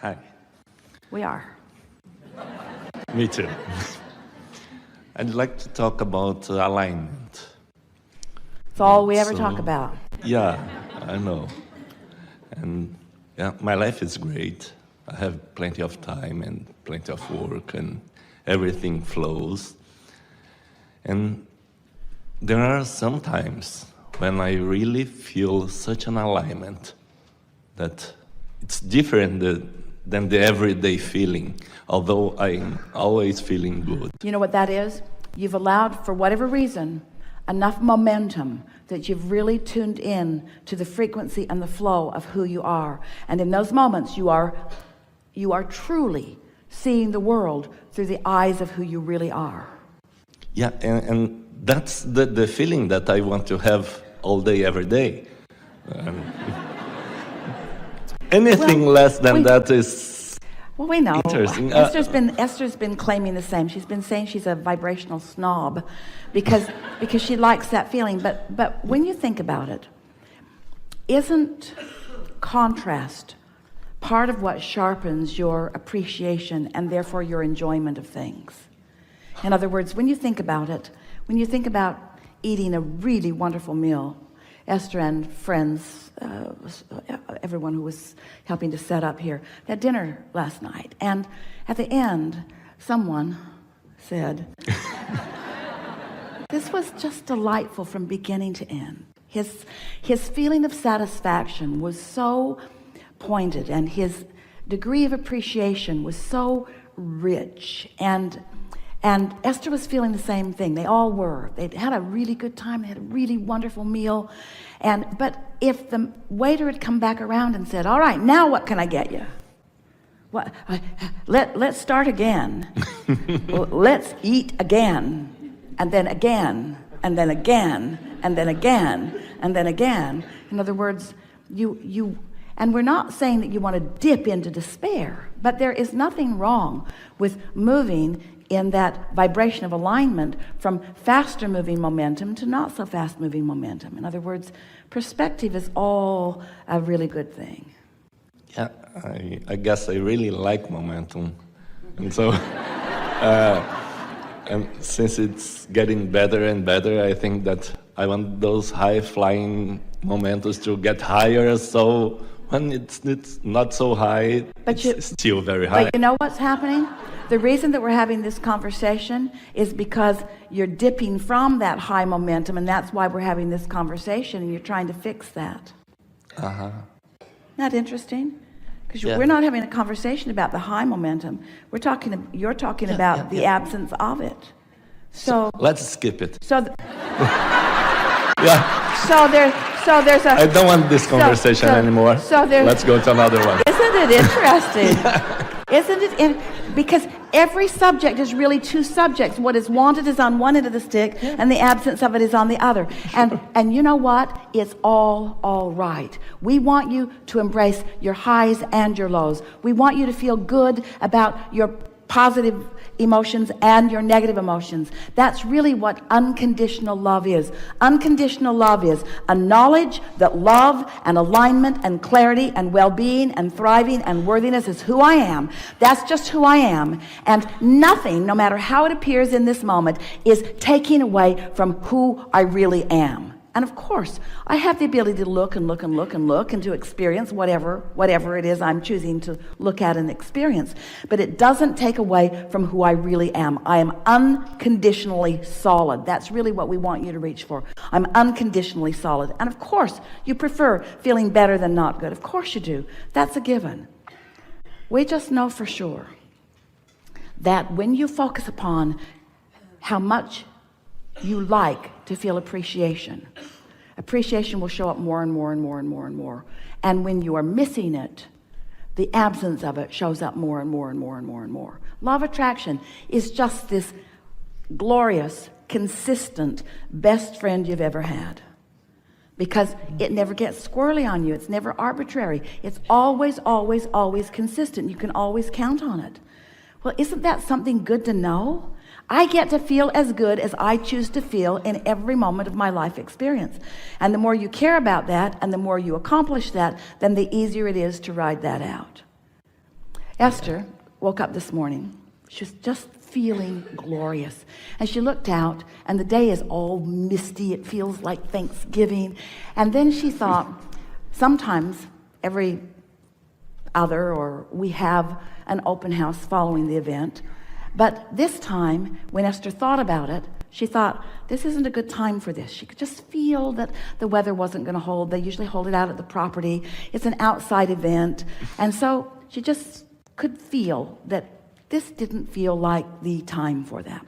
Hi. We are. Me too. I'd like to talk about alignment. It's all we ever talk about. Yeah, I know. And yeah, my life is great. I have plenty of time and plenty of work and everything flows. And there are some times when I really feel such an alignment that it's different than the everyday feeling, although I'm always feeling good. You know what that is? You've allowed, for whatever reason, enough momentum that you've really tuned in to the frequency and the flow of who you are. And in those moments, you are truly seeing the world through the eyes of who you really are. Yeah, and that's the feeling that I want to have all day, every day. Anything less than that is well, we know. Interesting. Esther's been claiming the same. She's been saying she's a vibrational snob because she likes that feeling. But when you think about it, isn't contrast part of what sharpens your appreciation and therefore your enjoyment of things? In other words, when you think about it, when you think about eating a really wonderful meal, Esther and friends, everyone who was helping to set up here, had dinner last night. And at the end, someone said, this was just delightful from beginning to end. His feeling of satisfaction was so pointed, and his degree of appreciation was so rich. And Esther was feeling the same thing. They all were. They'd had a really good time. They had a really wonderful meal. But if the waiter had come back around and said, all right, now what can I get you? What? Let's start again. Let's eat again. And then again. And then again. And then again. And then again. In other words, and we're not saying that you want to dip into despair, but there is nothing wrong with moving in that vibration of alignment from faster moving momentum to not so fast moving momentum. In other words, perspective is all a really good thing. Yeah, I guess I really like momentum. And so, and since it's getting better and better, I think that I want those high-flying momentums to get higher, so when it's not so high, it's still very high. But you know what's happening? The reason that we're having this conversation is because you're dipping from that high momentum, and that's why we're having this conversation, and you're trying to fix that. Uh-huh. Isn't that interesting? Because we're not having a conversation about the high momentum. You're talking about the absence of it. So let's skip it. So there's a. I don't want this conversation anymore. Let's go to another one. Isn't it interesting? Isn't it? Because every subject is really two subjects. What is wanted is on one end of the stick, and the absence of it is on the other. And you know what? It's all right. We want you to embrace your highs and your lows. We want you to feel good about your positive emotions and your negative emotions. That's really what unconditional love is. Unconditional love is a knowledge that love and alignment and clarity and well-being and thriving and worthiness is who I am. That's just who I am. And nothing, no matter how it appears in this moment, is taking away from who I really am. And of course, I have the ability to look and look and look and look and to experience whatever it is I'm choosing to look at and experience. But it doesn't take away from who I really am. I am unconditionally solid. That's really what we want you to reach for. I'm unconditionally solid. And of course, you prefer feeling better than not good. Of course you do. That's a given. We just know for sure that when you focus upon how much you like to feel appreciation will show up more and more and more and more and more. And when you are missing it, the absence of it shows up more and more and more and more and more. Law of attraction is just this glorious, consistent best friend you've ever had. Because it never gets squirrely on you. It's never arbitrary. It's always, always, always consistent. You can always count on it. Well, isn't that something good to know? I get to feel as good as I choose to feel in every moment of my life experience. And the more you care about that and the more you accomplish that, then the easier it is to ride that out. Esther woke up this morning. She was just feeling glorious. And she looked out, and the day is all misty. It feels like Thanksgiving. And then she thought, sometimes every other, or we have an open house following the event. But this time, when Esther thought about it, she thought, this isn't a good time for this. She could just feel that the weather wasn't going to hold. They usually hold it out at the property. It's an outside event. And so she just could feel that this didn't feel like the time for that.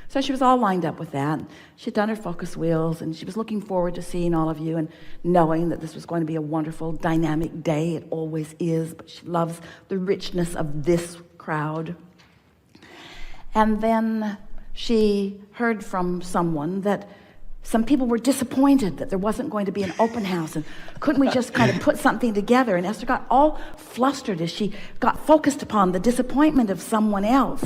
So she was all lined up with that. She'd done her focus wheels, and she was looking forward to seeing all of you and knowing that this was going to be a wonderful, dynamic day. It always is, but she loves the richness of this crowd. And then she heard from someone that some people were disappointed that there wasn't going to be an open house, and couldn't we just kind of put something together? And Esther got all flustered as she got focused upon the disappointment of someone else.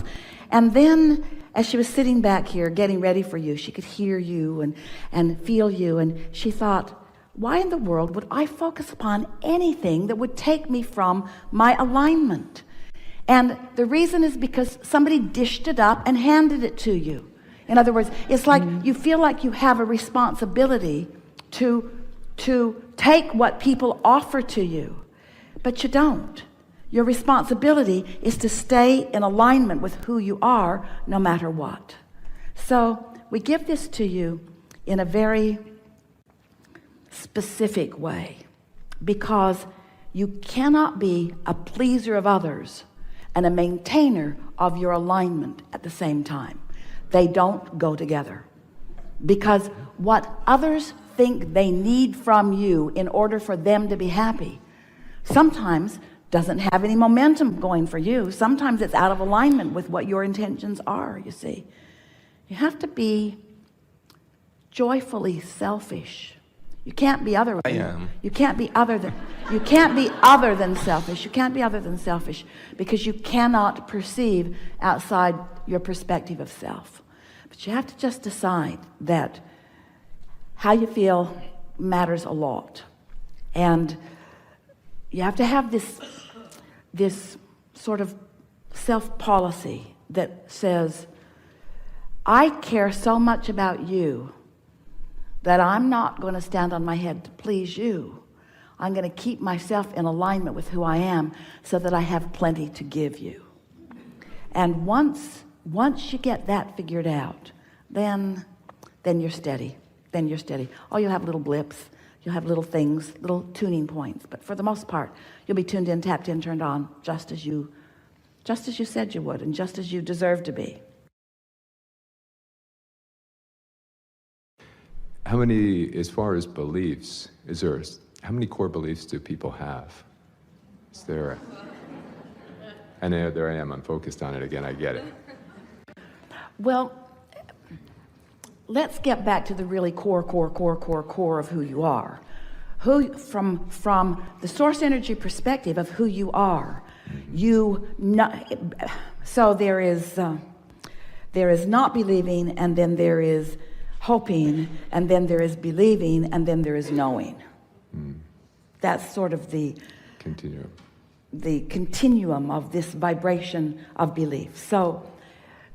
And then as she was sitting back here getting ready for you, she could hear you and feel you, and she thought, why in the world would I focus upon anything that would take me from my alignment? And the reason is because somebody dished it up and handed it to you. In other words, it's like you feel like you have a responsibility to take what people offer to you, but you don't. Your responsibility is to stay in alignment with who you are, no matter what. So we give this to you in a very specific way, because you cannot be a pleaser of others and a maintainer of your alignment at the same time. They don't go together, because what others think they need from you in order for them to be happy sometimes doesn't have any momentum going for you. Sometimes it's out of alignment with what your intentions are, you see. You have to be joyfully selfish. You can't be other. I am. You can't be other than selfish. You can't be other than selfish, because you cannot perceive outside your perspective of self. But you have to just decide that how you feel matters a lot. And you have to have this sort of self-policy that says, I care so much about you that I'm not going to stand on my head to please you. I'm going to keep myself in alignment with who I am so that I have plenty to give you. And once you get that figured out, then you're steady. Then you're steady. Oh, you'll have little blips. You'll have little things, little tuning points. But for the most part, you'll be tuned in, tapped in, turned on, just as you said you would, and just as you deserve to be. How many, as far as beliefs, how many core beliefs do people have? Is there? And there I am. I'm focused on it again. I get it. Well, let's get back to the really core of who you are. From the source energy perspective of who you are, so there is not believing, and then there is hoping, and then there is believing, and then there is knowing. That's sort of the continuum of this vibration of belief. So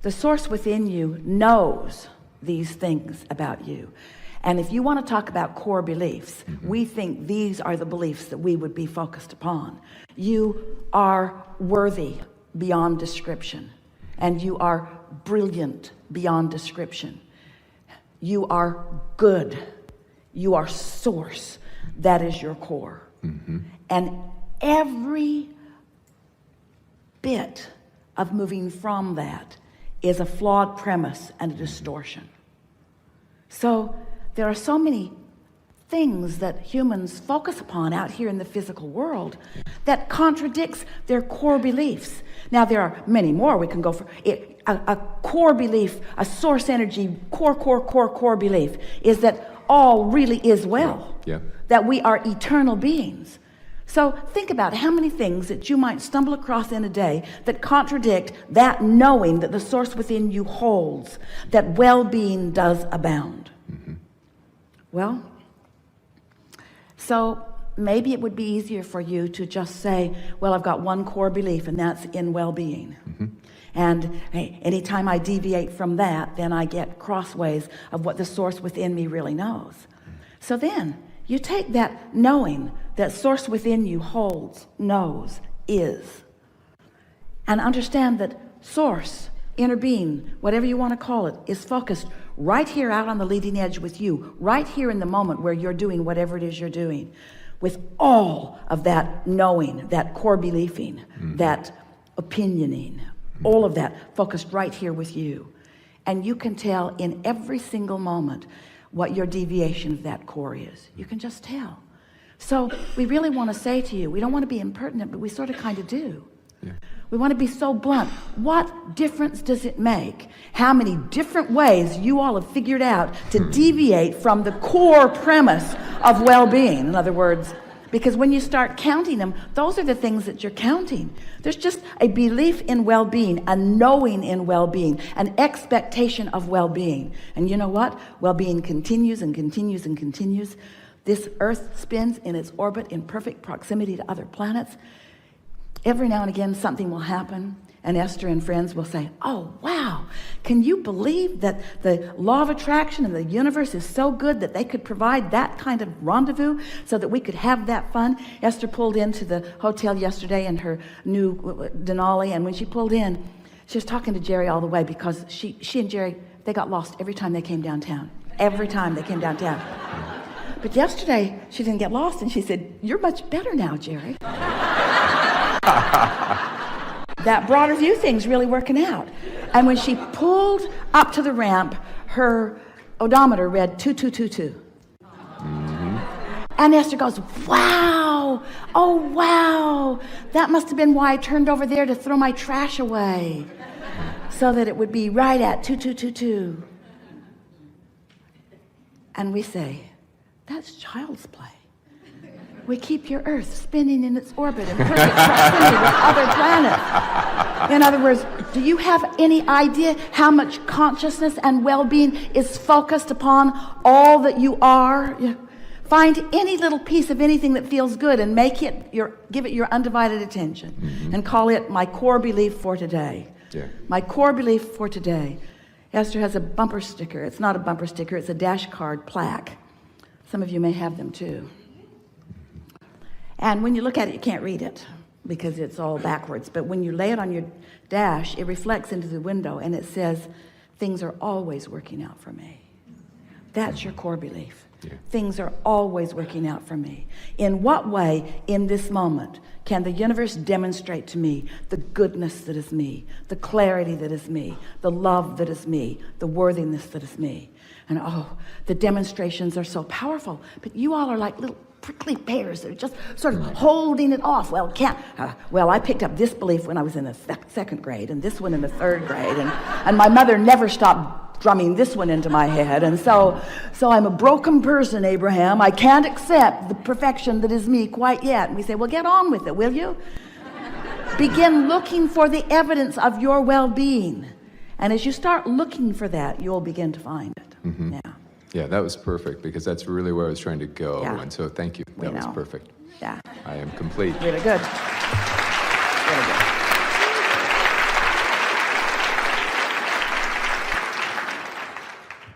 the source within you knows these things about you. And if you want to talk about core beliefs, we think these are the beliefs that we would be focused upon. You are worthy beyond description, and you are brilliant beyond description. You are good. You are source. That is your core. And every bit of moving from that is a flawed premise and a distortion. So there are so many things that humans focus upon out here in the physical world that contradicts their core beliefs. Now, there are many more we can go for. A core belief, a source energy, core belief is that all really is well. Yeah. That we are eternal beings. So think about how many things that you might stumble across in a day that contradict that knowing that the source within you holds, that well-being does abound. Well, so maybe it would be easier for you to just say, well, I've got one core belief, and that's in well-being. And hey, anytime I deviate from that, then I get crossways of what the source within me really knows. So then you take that knowing that source within you holds, knows, is, and understand that source, inner being, whatever you want to call it, is focused right here out on the leading edge with you, right here in the moment where you're doing whatever it is you're doing, with all of that knowing, that core believing, that opinioning, all of that focused right here with you. And you can tell in every single moment what your deviation of that core is. You can just tell. So we really want to say to you, we don't want to be impertinent, but we sort of kind of do. Yeah. We want to be so blunt. What difference does it make how many different ways you all have figured out to deviate from the core premise of well-being? In other words, because when you start counting them, those are the things that you're counting. There's just a belief in well-being, a knowing in well-being, an expectation of well-being. And you know what? Well-being continues and continues and continues. This earth spins in its orbit in perfect proximity to other planets. Every now and again, something will happen, and Esther and friends will say, oh, wow, can you believe that the law of attraction and the universe is so good that they could provide that kind of rendezvous so that we could have that fun? Esther pulled into the hotel yesterday in her new Denali, and when she pulled in, she was talking to Jerry all the way because she and Jerry, they got lost every time they came downtown. Every time they came downtown. But yesterday, she didn't get lost, and she said, you're much better now, Jerry. That broader view thing's really working out. And when she pulled up to the ramp, her odometer read 2222. And Esther goes, wow, oh wow, that must have been why I turned over there to throw my trash away, so that it would be right at 2222. And we say, that's child's play. We keep your Earth spinning in its orbit in perfect proximity with other planets. In other words, do you have any idea how much consciousness and well-being is focused upon all that you are? Find any little piece of anything that feels good and give it your undivided attention, and call it my core belief for today. Yeah. My core belief for today. Esther has a bumper sticker. It's not a bumper sticker, it's a dash card plaque. Some of you may have them too. And when you look at it, you can't read it because it's all backwards. But when you lay it on your dash, it reflects into the window, and it says, things are always working out for me. That's your core belief. Yeah. Things are always working out for me. In what way, in this moment, can the universe demonstrate to me the goodness that is me, the clarity that is me, the love that is me, the worthiness that is me? And oh, the demonstrations are so powerful, but you all are like little prickly pears. They're just sort of holding it off. Well, I picked up this belief when I was in the second grade, and this one in the third grade, and my mother never stopped drumming this one into my head, and so I'm a broken person, Abraham. I can't accept the perfection that is me quite yet. And we say, well, get on with it, will you? Begin looking for the evidence of your well-being, and as you start looking for that, you'll begin to find it. Yeah, that was perfect, because that's really where I was trying to go. Yeah. And so thank you. That was perfect. Yeah. I am complete. Really good.